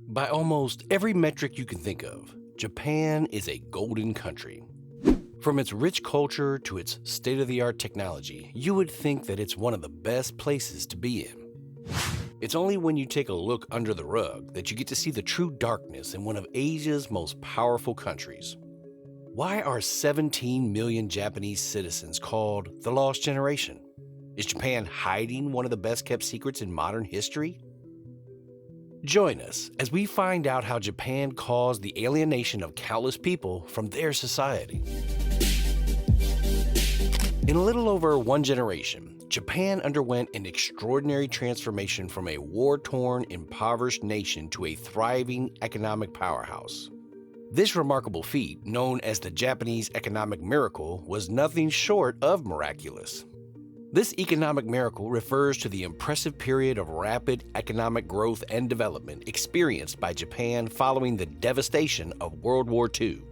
By almost every metric you can think of, Japan is a golden country. From its rich culture to its state of the art technology, you would think that it's one of the best places to be in. It's only when you take a look under the rug that you get to see the true darkness in one of Asia's most powerful countries. Why are 17 million Japanese citizens called the Lost Generation? Is Japan hiding one of the best kept secrets in modern history? Join us as we find out how Japan caused the alienation of countless people from their society. In a little over one generation, Japan underwent an extraordinary transformation from a war-torn, impoverished nation to a thriving economic powerhouse. This remarkable feat, known as the Japanese economic miracle, was nothing short of miraculous. This economic miracle refers to the impressive period of rapid economic growth and development experienced by Japan following the devastation of World War II.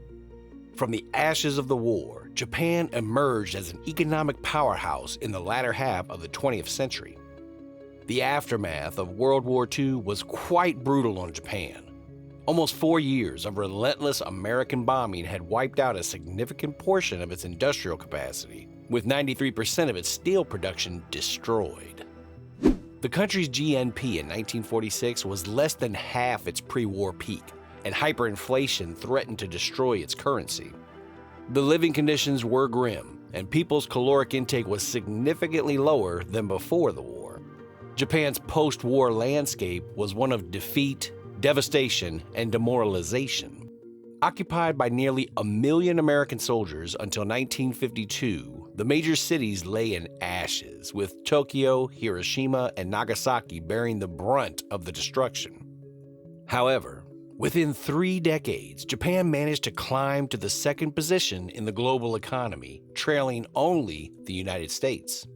From the ashes of the war, Japan emerged as an economic powerhouse in the latter half of the 20th century. The aftermath of World War II was quite brutal on Japan. Almost 4 years of relentless American bombing had wiped out a significant portion of its industrial capacity, with 93% of its steel production destroyed. The country's GNP in 1946 was less than half its pre-war peak, and hyperinflation threatened to destroy its currency. The living conditions were grim, and people's caloric intake was significantly lower than before the war. Japan's post-war landscape was one of defeat, devastation, and demoralization. Occupied by nearly 1 million American soldiers until 1952, the major cities lay in ashes, with Tokyo, Hiroshima, and Nagasaki bearing the brunt of the destruction. However, within 3 decades, Japan managed to climb to the second position in the global economy, trailing only the United States.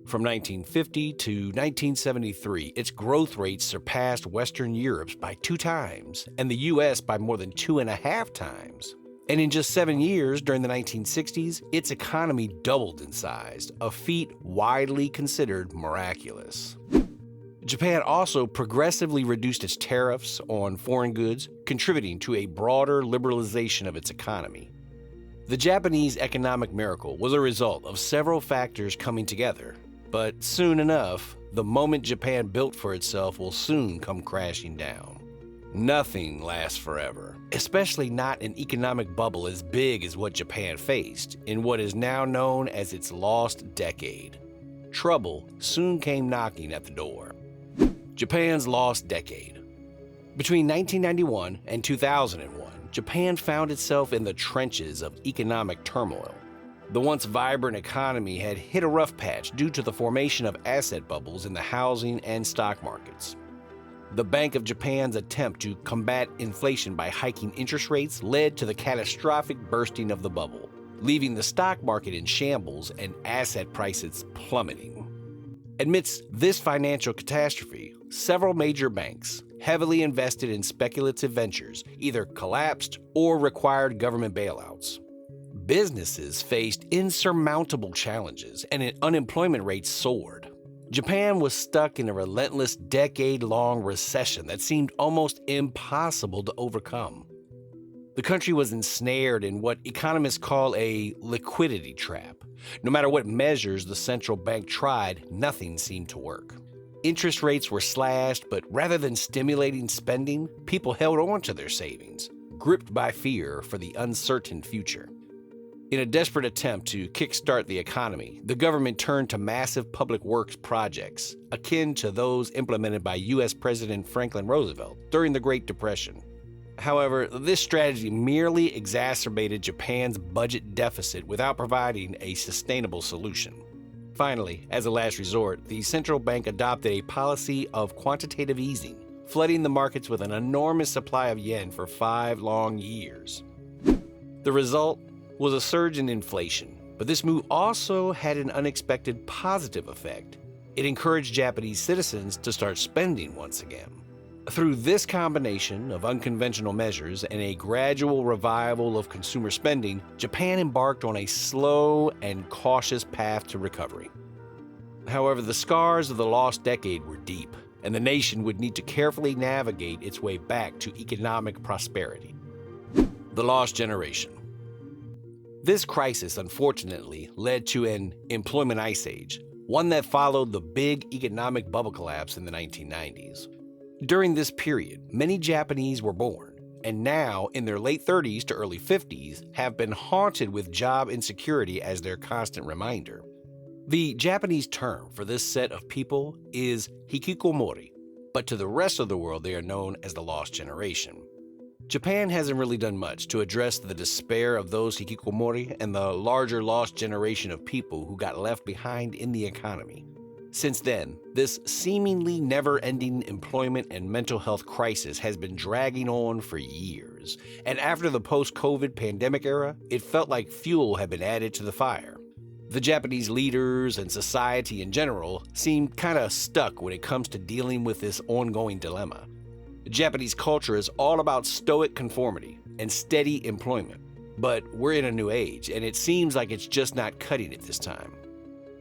From 1950 to 1973, its growth rate surpassed Western Europe's by 2 times, and the US by more than 2.5 times. And in just 7 years, during the 1960s, its economy doubled in size, a feat widely considered miraculous. Japan also progressively reduced its tariffs on foreign goods, contributing to a broader liberalization of its economy. The Japanese economic miracle was a result of several factors coming together. But soon enough, the moment Japan built for itself will soon come crashing down. Nothing lasts forever, especially not an economic bubble as big as what Japan faced in what is now known as its lost decade. Trouble soon came knocking at the door. Japan's lost decade. Between 1991 and 2001, Japan found itself in the trenches of economic turmoil. The once vibrant economy had hit a rough patch due to the formation of asset bubbles in the housing and stock markets. The Bank of Japan's attempt to combat inflation by hiking interest rates led to the catastrophic bursting of the bubble, leaving the stock market in shambles and asset prices plummeting. Amidst this financial catastrophe, several major banks, heavily invested in speculative ventures, either collapsed or required government bailouts. Businesses faced insurmountable challenges and unemployment rates soared. Japan was stuck in a relentless decade-long recession that seemed almost impossible to overcome. The country was ensnared in what economists call a liquidity trap. No matter what measures the central bank tried, nothing seemed to work. Interest rates were slashed, but rather than stimulating spending, people held on to their savings, gripped by fear for the uncertain future. In a desperate attempt to kickstart the economy, the government turned to massive public works projects, akin to those implemented by U.S. President Franklin Roosevelt during the Great Depression. However, this strategy merely exacerbated Japan's budget deficit without providing a sustainable solution. Finally, as a last resort, the central bank adopted a policy of quantitative easing, flooding the markets with an enormous supply of yen for 5 long years. The result was a surge in inflation, but this move also had an unexpected positive effect. It encouraged Japanese citizens to start spending once again. Through this combination of unconventional measures and a gradual revival of consumer spending, Japan embarked on a slow and cautious path to recovery. However, the scars of the lost decade were deep. and the nation would need to carefully navigate its way back to economic prosperity. The Lost Generation. This crisis, unfortunately, led to an employment ice age, one that followed the big economic bubble collapse in the 1990s. During this period, many Japanese were born, and now, in their late 30s to early 50s, have been haunted with job insecurity as their constant reminder. The Japanese term for this set of people is hikikomori, but to the rest of the world they are known as the Lost Generation. Japan hasn't really done much to address the despair of those hikikomori and the larger lost generation of people who got left behind in the economy. Since then, this seemingly never-ending employment and mental health crisis has been dragging on for years, and after the post-COVID pandemic era, it felt like fuel had been added to the fire. The Japanese leaders and society in general seem kinda stuck when it comes to dealing with this ongoing dilemma. Japanese culture is all about stoic conformity and steady employment, but we're in a new age, and it seems like it's just not cutting it this time.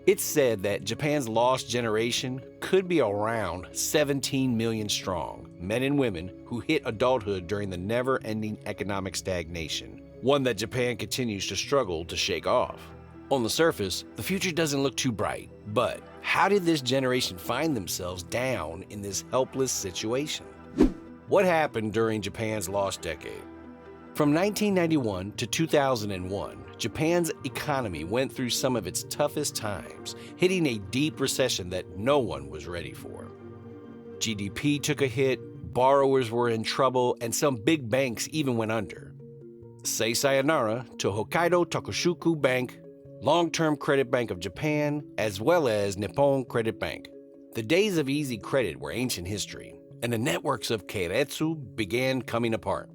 It's said that Japan's lost generation could be around 17 million strong, men and women who hit adulthood during the never-ending economic stagnation, one that Japan continues to struggle to shake off. On the surface, the future doesn't look too bright, but how did this generation find themselves down in this helpless situation? What happened during Japan's lost decade? From 1991 to 2001, Japan's economy went through some of its toughest times, hitting a deep recession that no one was ready for. GDP took a hit, borrowers were in trouble, and some big banks even went under. Say sayonara to Hokkaido Tokushuku Bank, Long-Term Credit Bank of Japan, as well as Nippon Credit Bank. The days of easy credit were ancient history, and the networks of keiretsu began coming apart.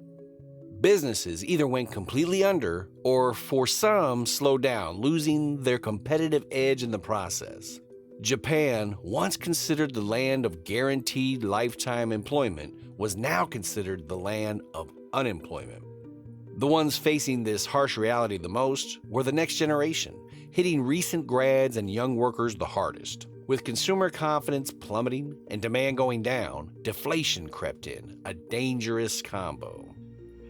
Businesses either went completely under or, for some, slowed down, losing their competitive edge in the process. Japan, once considered the land of guaranteed lifetime employment, was now considered the land of unemployment. The ones facing this harsh reality the most were the next generation, hitting recent grads and young workers the hardest. With consumer confidence plummeting and demand going down, deflation crept in, a dangerous combo.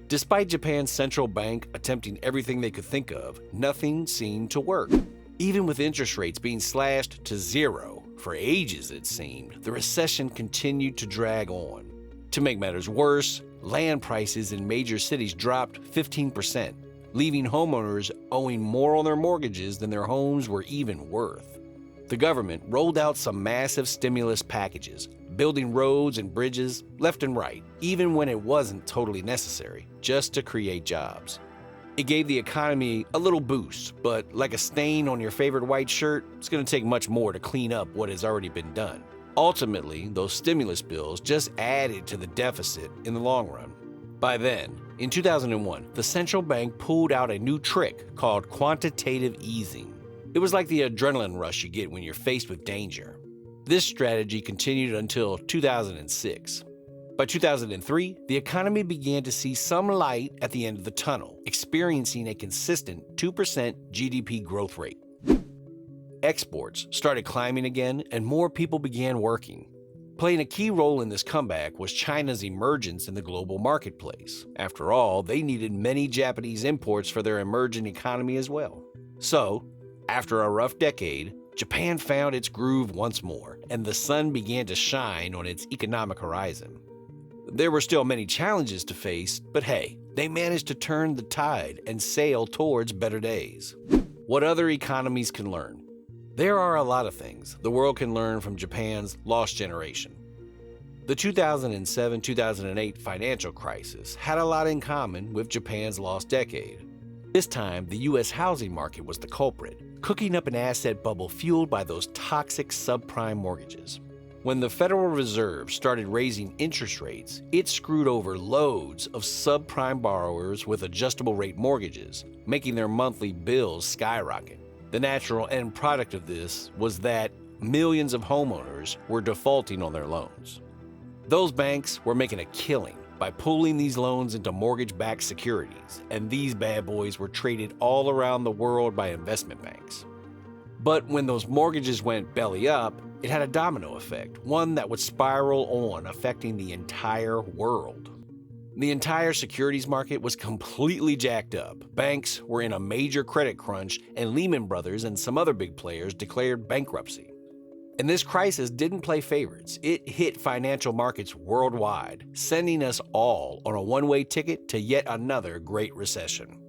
Despite Japan's central bank attempting everything they could think of, nothing seemed to work. Even with interest rates being slashed to zero, for ages it seemed, the recession continued to drag on. To make matters worse, land prices in major cities dropped 15%, leaving homeowners owing more on their mortgages than their homes were even worth. The government rolled out some massive stimulus packages, building roads and bridges left and right, even when it wasn't totally necessary, just to create jobs. It gave the economy a little boost, but like a stain on your favorite white shirt, it's going to take much more to clean up what has already been done. Ultimately, those stimulus bills just added to the deficit in the long run. By then, in 2001, the central bank pulled out a new trick called quantitative easing. It was like the adrenaline rush you get when you're faced with danger. This strategy continued until 2006. By 2003, the economy began to see some light at the end of the tunnel, experiencing a consistent 2% GDP growth rate. Exports started climbing again, and more people began working. Playing a key role in this comeback was China's emergence in the global marketplace. After all, they needed many Japanese imports for their emerging economy as well. So, after a rough decade, Japan found its groove once more, and the sun began to shine on its economic horizon. There were still many challenges to face, but hey, they managed to turn the tide and sail towards better days. What other economies can learn? There are a lot of things the world can learn from Japan's lost generation. The 2007-2008 financial crisis had a lot in common with Japan's lost decade. This time, the U.S. housing market was the culprit, cooking up an asset bubble fueled by those toxic subprime mortgages. When the Federal Reserve started raising interest rates, it screwed over loads of subprime borrowers with adjustable rate mortgages, making their monthly bills skyrocket. The natural end product of this was that millions of homeowners were defaulting on their loans. Those banks were making a killing by pooling these loans into mortgage-backed securities, and these bad boys were traded all around the world by investment banks. But when those mortgages went belly up, It had a domino effect, one that would spiral on, affecting the entire world. The entire securities market was completely jacked up. Banks were in a major credit crunch, and Lehman Brothers and some other big players declared bankruptcy. And this crisis didn't play favorites. It hit financial markets worldwide, sending us all on a one-way ticket to yet another Great Recession.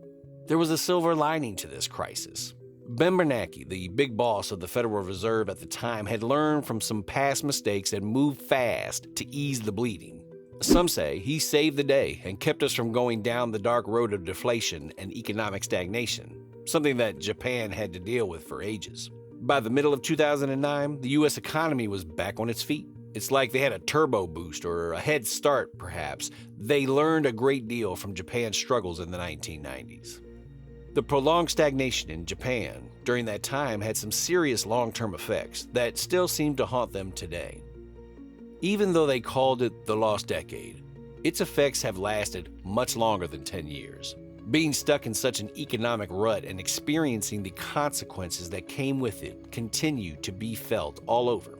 There was a silver lining to this crisis. Ben Bernanke, the big boss of the Federal Reserve at the time, had learned from some past mistakes and moved fast to ease the bleeding. Some say he saved the day and kept us from going down the dark road of deflation and economic stagnation, something that Japan had to deal with for ages. By the middle of 2009, the U.S. economy was back on its feet. It's like they had a turbo boost or a head start, perhaps. They learned a great deal from Japan's struggles in the 1990s. The prolonged stagnation in Japan during that time had some serious long-term effects that still seem to haunt them today. Even though they called it the lost decade, its effects have lasted much longer than 10 years. Being stuck in such an economic rut and experiencing the consequences that came with it continue to be felt all over.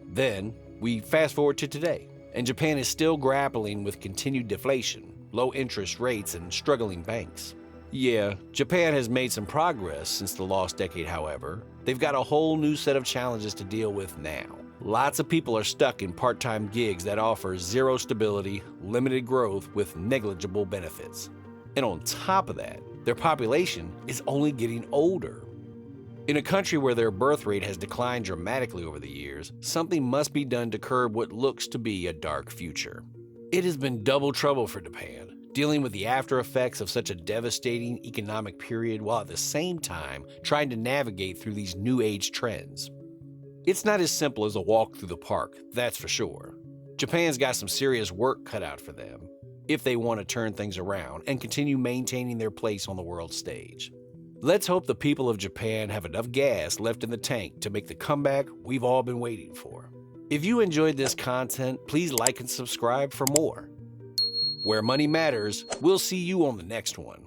Then, we fast forward to today, and Japan is still grappling with continued deflation, low interest rates, and struggling banks. Yeah, Japan has made some progress since the lost decade, however. They've got a whole new set of challenges to deal with now. Lots of people are stuck in part-time gigs that offer zero stability, limited growth with negligible benefits. And on top of that, their population is only getting older. In a country where their birth rate has declined dramatically over the years, something must be done to curb what looks to be a dark future. It has been double trouble for Japan, dealing with the after effects of such a devastating economic period while at the same time trying to navigate through these new age trends. It's not as simple as a walk through the park, that's for sure. Japan's got some serious work cut out for them if they want to turn things around and continue maintaining their place on the world stage. Let's hope the people of Japan have enough gas left in the tank to make the comeback we've all been waiting for. If you enjoyed this content, please like and subscribe for more. Where money matters, we'll see you on the next one.